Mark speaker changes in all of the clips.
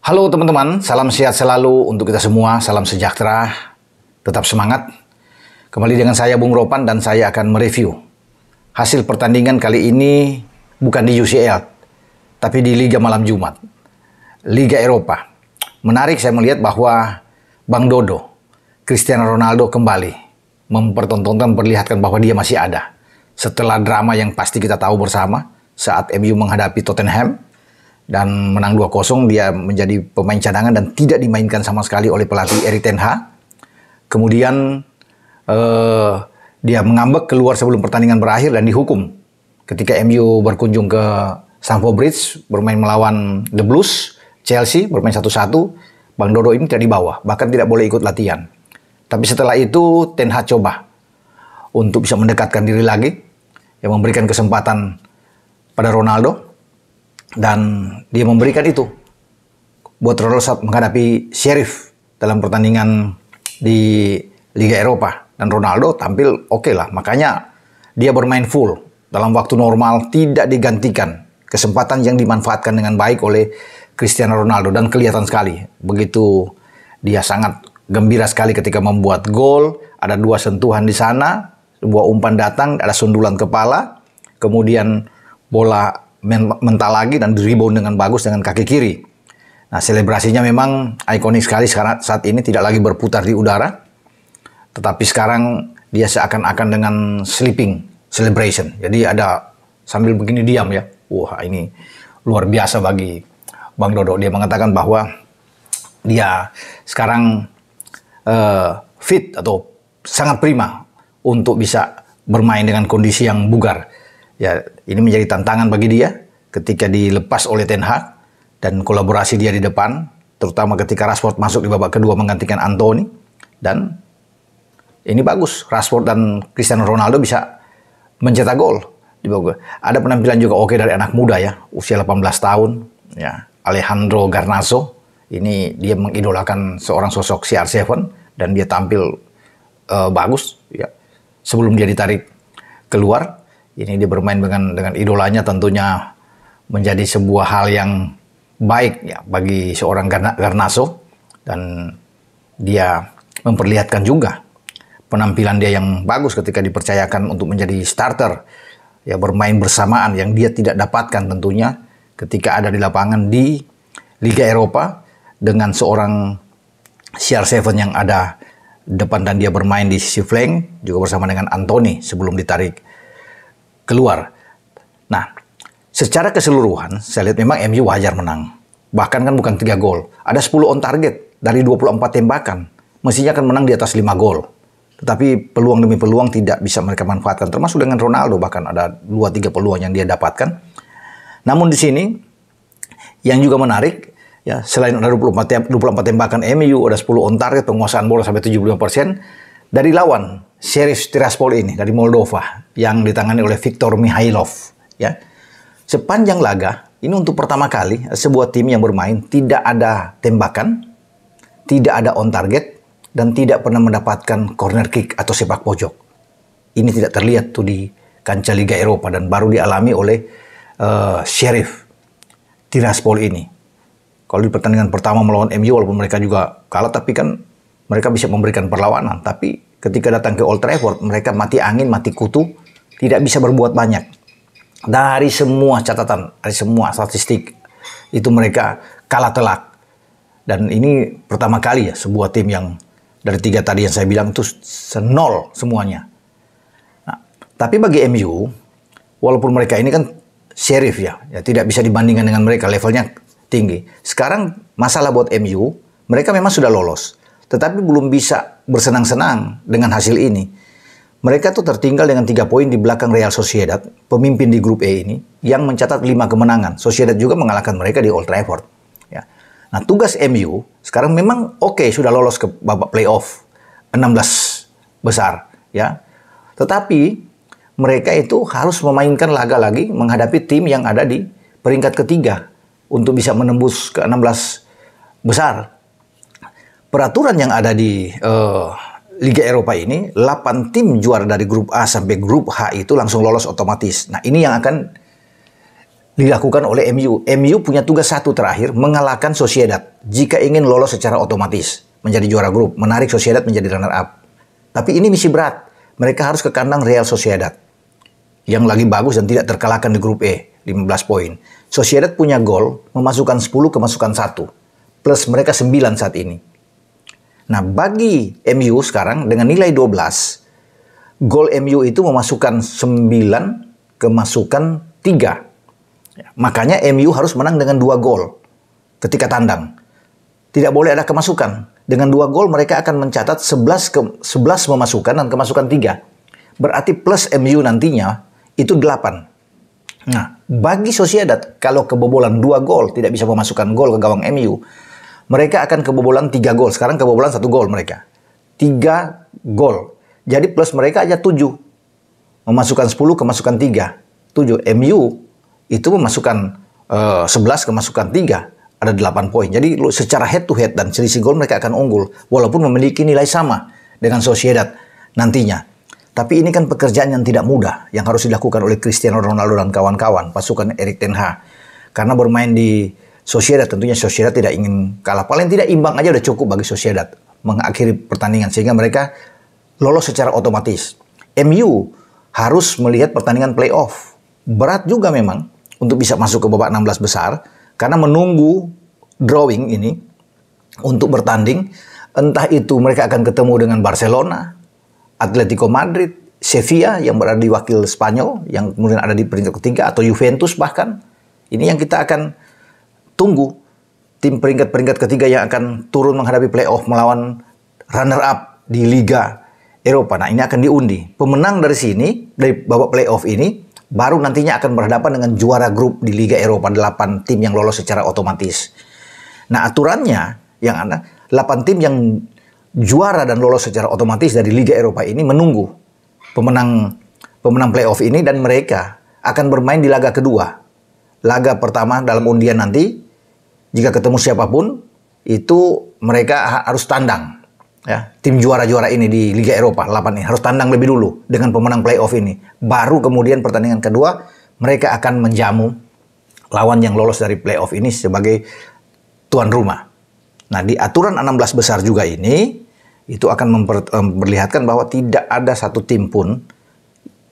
Speaker 1: Halo teman-teman, salam sehat selalu untuk kita semua, salam sejahtera, tetap semangat. Kembali dengan saya Bung Ropan dan saya akan mereview hasil pertandingan kali ini bukan di UCL, tapi di Liga Malam Jumat, Liga Eropa. Menarik saya melihat bahwa Bang Dodo, Cristiano Ronaldo kembali memperlihatkan bahwa dia masih ada. Setelah drama yang pasti kita tahu bersama saat MU menghadapi Tottenham, dan menang 2-0, dia menjadi pemain cadangan dan tidak dimainkan sama sekali oleh pelatih Erik ten Hag. Kemudian dia mengambek keluar sebelum pertandingan berakhir dan dihukum ketika MU berkunjung ke Stamford Bridge bermain melawan The Blues, Chelsea bermain 1-1. Bang Dodo ini tidak dibawa, bahkan tidak boleh ikut latihan. Tapi setelah itu Ten Hag coba untuk bisa mendekatkan diri lagi, yang memberikan kesempatan pada Ronaldo. Dan dia memberikan itu buat Ronaldo saat menghadapi Sheriff dalam pertandingan di Liga Eropa. Dan Ronaldo tampil oke lah. Makanya dia bermain full dalam waktu normal, tidak digantikan. Kesempatan yang dimanfaatkan dengan baik oleh Cristiano Ronaldo. Dan kelihatan sekali. Begitu dia sangat gembira sekali ketika membuat gol. Ada 2 sentuhan di sana. Sebuah umpan datang, ada sundulan kepala. Kemudian bola mental lagi dan rebound dengan bagus dengan kaki kiri. Nah, selebrasinya memang ikonik sekali saat ini, tidak lagi berputar di udara. Tetapi sekarang dia seakan-akan dengan sleeping celebration. Jadi ada sambil begini diam ya. Wah, ini luar biasa bagi Bang Dodo. Dia mengatakan bahwa dia sekarang fit atau sangat prima untuk bisa bermain dengan kondisi yang bugar. Ya, ini menjadi tantangan bagi dia ketika dilepas oleh Ten Hag dan kolaborasi dia di depan, terutama ketika Rashford masuk di babak kedua menggantikan Anthony. Dan ini bagus, Rashford dan Cristiano Ronaldo bisa mencetak gol di babak. Ada penampilan juga oke dari anak muda ya, usia 18 tahun, ya, Alejandro Garnacho. Ini dia mengidolakan seorang sosok CR7 dan dia tampil bagus ya. Sebelum dia ditarik keluar, ini dia bermain dengan idolanya, tentunya menjadi sebuah hal yang baik ya bagi seorang Garnacho. Dan dia memperlihatkan juga penampilan dia yang bagus ketika dipercayakan untuk menjadi starter. Ya, bermain bersamaan yang dia tidak dapatkan tentunya ketika ada di lapangan di Liga Eropa dengan seorang CR7 yang ada depan dan dia bermain di sisi flank juga bersama dengan Anthony sebelum ditarik keluar. Nah, secara keseluruhan saya lihat memang MU wajar menang. Bahkan kan bukan 3 gol. Ada 10 on target dari 24 tembakan. Mestinya akan menang di atas 5 gol. Tetapi peluang demi peluang tidak bisa mereka manfaatkan. Termasuk dengan Ronaldo, bahkan ada 2-3 peluang yang dia dapatkan. Namun di sini yang juga menarik, ya, selain ada 24 tembakan MU, ada 10 on target, penguasaan bola sampai 75%. Dari lawan Sheriff Tiraspol ini dari Moldova yang ditangani oleh Viktor Mikhailov, ya. Sepanjang laga ini untuk pertama kali sebuah tim yang bermain tidak ada tembakan, tidak ada on target, dan tidak pernah mendapatkan corner kick atau sepak pojok. Ini tidak terlihat tuh di kancah Liga Eropa dan baru dialami oleh Sheriff Tiraspol ini. Kalau di pertandingan pertama melawan MU, walaupun mereka juga kalah, tapi kan mereka bisa memberikan perlawanan. Tapi ketika datang ke Old Trafford, mereka mati angin, mati kutu, tidak bisa berbuat banyak. Dari semua catatan, dari semua statistik, itu mereka kalah telak. Dan ini pertama kali ya sebuah tim yang dari 3 tadi yang saya bilang itu senol semuanya. Nah, tapi bagi MU, walaupun mereka ini kan Sheriff ya tidak bisa dibandingkan dengan mereka, levelnya tinggi. Sekarang masalah buat MU, mereka memang sudah lolos. Tetapi belum bisa bersenang-senang dengan hasil ini. Mereka tuh tertinggal dengan 3 poin di belakang Real Sociedad, pemimpin di grup E ini, yang mencatat 5 kemenangan. Sociedad juga mengalahkan mereka di Old Trafford. Ya. Nah, tugas MU sekarang memang sudah lolos ke babak playoff 16 besar. Ya. Tetapi mereka itu harus memainkan laga lagi menghadapi tim yang ada di peringkat ketiga untuk bisa menembus ke 16 besar. Peraturan yang ada di Liga Eropa ini, 8 tim juara dari grup A sampai grup H itu langsung lolos otomatis. Nah, ini yang akan dilakukan oleh MU. MU punya tugas satu terakhir, mengalahkan Sociedad jika ingin lolos secara otomatis menjadi juara grup, menarik Sociedad menjadi runner up. Tapi ini misi berat. Mereka harus ke kandang Real Sociedad yang lagi bagus dan tidak terkalahkan di grup E, 15 poin. Sociedad punya gol, memasukkan 10, kemasukan 1. Plus mereka 9 saat ini. Nah, bagi MU sekarang dengan nilai 12, gol MU itu memasukkan 9, kemasukan 3. Makanya MU harus menang dengan 2 gol ketika tandang. Tidak boleh ada kemasukan. Dengan 2 gol mereka akan mencatat 11 memasukkan dan kemasukan 3. Berarti plus MU nantinya itu 8. Nah, bagi Sociedad kalau kebobolan 2 gol tidak bisa memasukkan gol ke gawang MU, mereka akan kebobolan 3 gol. Sekarang kebobolan 1 gol mereka. 3 gol. Jadi plus mereka aja 7. Memasukkan 10, kemasukan 3. 7. MU itu memasukkan 11, kemasukan 3. Ada 8 poin. Jadi secara head to head dan selisih gol mereka akan unggul. Walaupun memiliki nilai sama dengan Sociedad nantinya. Tapi ini kan pekerjaan yang tidak mudah. Yang harus dilakukan oleh Cristiano Ronaldo dan kawan-kawan. Pasukan Erik ten Hag. Karena bermain di Sociedad tentunya Sociedad tidak ingin kalah. Paling tidak imbang aja udah cukup bagi Sociedad. Mengakhiri pertandingan. Sehingga mereka lolos secara otomatis. MU harus melihat pertandingan playoff. Berat juga memang untuk bisa masuk ke babak 16 besar. Karena menunggu drawing ini untuk bertanding, entah itu mereka akan ketemu dengan Barcelona, Atletico Madrid, Sevilla yang berada di wakil Spanyol, yang kemudian ada di peringkat ketiga, atau Juventus bahkan. Ini yang kita akan tunggu. Tim peringkat ketiga yang akan turun menghadapi playoff melawan runner-up di Liga Eropa. Nah, ini akan diundi. Pemenang dari sini, dari babak playoff ini, baru nantinya akan berhadapan dengan juara grup di Liga Eropa, 8 tim yang lolos secara otomatis. Nah, aturannya yang ada 8 tim yang juara dan lolos secara otomatis dari Liga Eropa ini menunggu pemenang playoff ini, dan mereka akan bermain di laga kedua. Laga pertama dalam undian nanti, jika ketemu siapapun, itu mereka harus tandang. Ya, tim juara-juara ini di Liga Eropa 8 ini harus tandang lebih dulu dengan pemenang playoff ini. Baru kemudian pertandingan kedua mereka akan menjamu lawan yang lolos dari playoff ini sebagai tuan rumah. Nah, di aturan 16 besar juga ini itu akan memperlihatkan bahwa tidak ada satu tim pun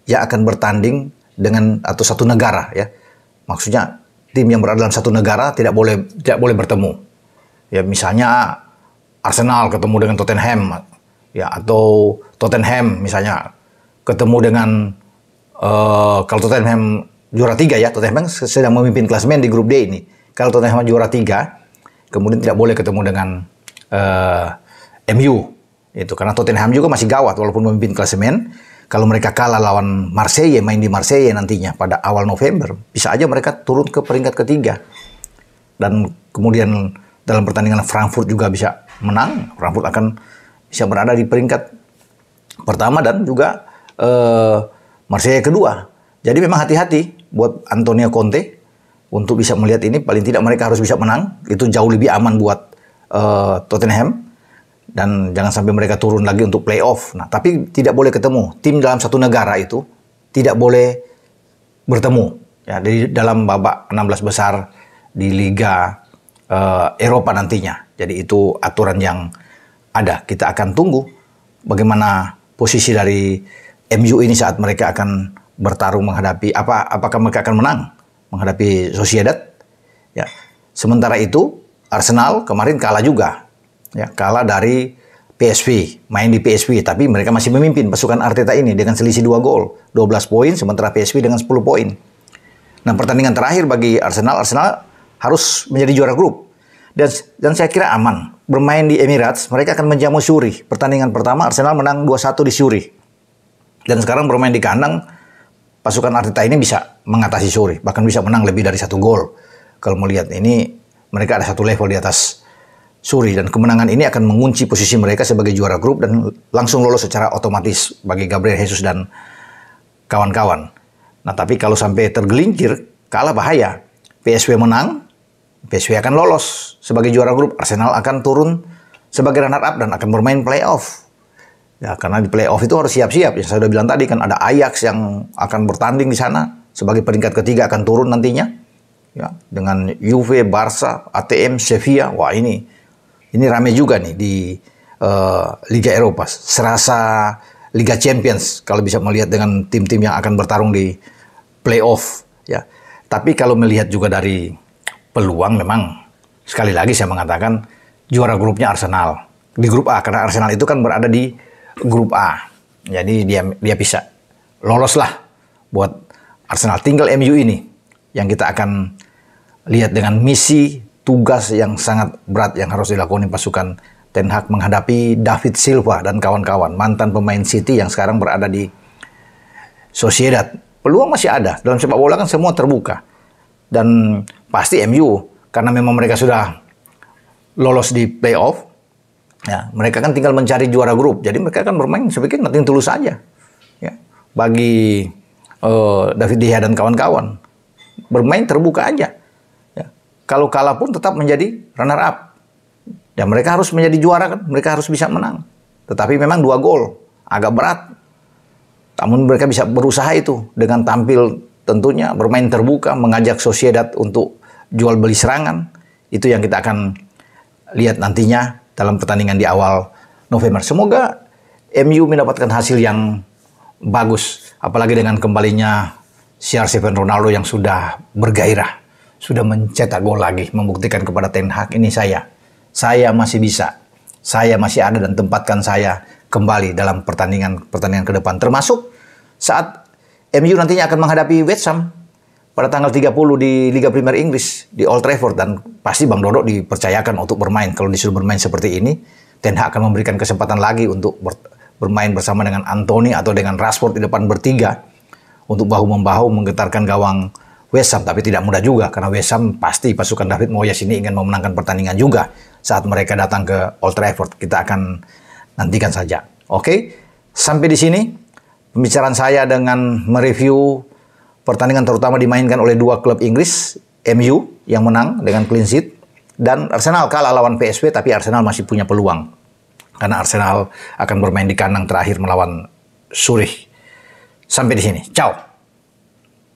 Speaker 1: yang akan bertanding dengan atau satu negara, ya. Maksudnya tim yang berada dalam satu negara tidak boleh bertemu. Ya, misalnya Arsenal ketemu dengan Tottenham, ya, atau Tottenham misalnya ketemu dengan kalau Tottenham juara 3, ya, Tottenham sedang memimpin klasemen di grup D ini. Kalau Tottenham juara 3, kemudian tidak boleh ketemu dengan MU, itu karena Tottenham juga masih gawat walaupun memimpin klasemen. Kalau mereka kalah lawan Marseille, main di Marseille nantinya pada awal November, bisa aja mereka turun ke peringkat ketiga. Dan kemudian dalam pertandingan Frankfurt juga bisa menang. Frankfurt akan bisa berada di peringkat pertama dan juga Marseille kedua. Jadi memang hati-hati buat Antonio Conte untuk bisa melihat ini. Paling tidak mereka harus bisa menang. Itu jauh lebih aman buat Tottenham. Dan jangan sampai mereka turun lagi untuk playoff. Nah, tapi tidak boleh ketemu. Tim dalam satu negara itu tidak boleh bertemu. Ya, di dalam babak 16 besar di Liga Eropa nantinya. Jadi itu aturan yang ada. Kita akan tunggu bagaimana posisi dari MU ini saat mereka akan bertarung menghadapi apakah mereka akan menang menghadapi Sociedad. Ya. Sementara itu Arsenal kemarin kalah juga. Ya, kalah dari PSV, main di PSV, tapi mereka masih memimpin pasukan Arteta ini dengan selisih 2 gol, 12 poin, sementara PSV dengan 10 poin. Nah, pertandingan terakhir bagi Arsenal harus menjadi juara grup. Dan saya kira aman. Bermain di Emirates, mereka akan menjamu Zurich. Pertandingan pertama Arsenal menang 2-1 di Zurich. Dan sekarang bermain di kandang, pasukan Arteta ini bisa mengatasi Zurich, bahkan bisa menang lebih dari 1 gol. Kalau melihat ini, mereka ada 1 level di atas Zurich, dan kemenangan ini akan mengunci posisi mereka sebagai juara grup dan langsung lolos secara otomatis bagi Gabriel Jesus dan kawan-kawan. Nah, tapi kalau sampai tergelincir, kalah bahaya. PSV menang, PSV akan lolos sebagai juara grup. Arsenal akan turun sebagai runner-up dan akan bermain playoff. Ya, karena di playoff itu harus siap-siap. Yang saya sudah bilang tadi kan ada Ajax yang akan bertanding di sana sebagai peringkat ketiga akan turun nantinya. ya, dengan Juve, Barca, ATM, Sevilla. Wah, ini rame juga nih di Liga Eropa. Serasa Liga Champions kalau bisa melihat dengan tim-tim yang akan bertarung di playoff, ya. Tapi kalau melihat juga dari peluang, memang sekali lagi saya mengatakan juara grupnya Arsenal di grup A, karena Arsenal itu kan berada di grup A. Jadi dia bisa lolos lah buat Arsenal. Tinggal MU ini yang kita akan lihat dengan misi tugas yang sangat berat yang harus dilakukan pasukan Ten Hag menghadapi David Silva dan kawan-kawan, mantan pemain City yang sekarang berada di Sociedad. Peluang masih ada. Dalam sepak bola kan semua terbuka. Dan pasti MU, karena memang mereka sudah lolos di playoff, ya, mereka kan tinggal mencari juara grup. Jadi mereka akan bermain saya pikir nothing tulus saja. Ya, bagi David De Gea dan kawan-kawan, bermain terbuka aja. Ya, kalau kalah pun tetap menjadi runner up. Dan mereka harus menjadi juara kan, mereka harus bisa menang. Tetapi memang 2 gol, agak berat. Namun mereka bisa berusaha itu dengan tampil tentunya bermain terbuka, mengajak Sociedad untuk jual beli serangan. Itu yang kita akan lihat nantinya dalam pertandingan di awal November. Semoga MU mendapatkan hasil yang bagus. Apalagi dengan kembalinya CR7 Ronaldo yang sudah bergairah. Sudah mencetak gol lagi, membuktikan kepada Ten Hag, ini saya masih bisa, saya masih ada dan tempatkan saya kembali dalam pertandingan ke depan. Termasuk saat MU nantinya akan menghadapi West Ham pada tanggal 30 di Liga Premier Inggris di Old Trafford. Dan pasti Bang Dodo dipercayakan untuk bermain. Kalau disuruh bermain seperti ini, Ten Hag akan memberikan kesempatan lagi untuk bermain bersama dengan Anthony atau dengan Rashford di depan bertiga untuk bahu-membahu menggetarkan gawang West Ham. Tapi tidak mudah juga karena West Ham pasti pasukan David Moyes ini ingin memenangkan pertandingan juga saat mereka datang ke Old Trafford. Kita akan nantikan saja. Oke, sampai di sini pembicaraan saya dengan mereview pertandingan terutama dimainkan oleh 2 klub Inggris, MU yang menang dengan clean sheet dan Arsenal kalah lawan PSV, tapi Arsenal masih punya peluang karena Arsenal akan bermain di kandang terakhir melawan Zurich. Sampai di sini. Ciao.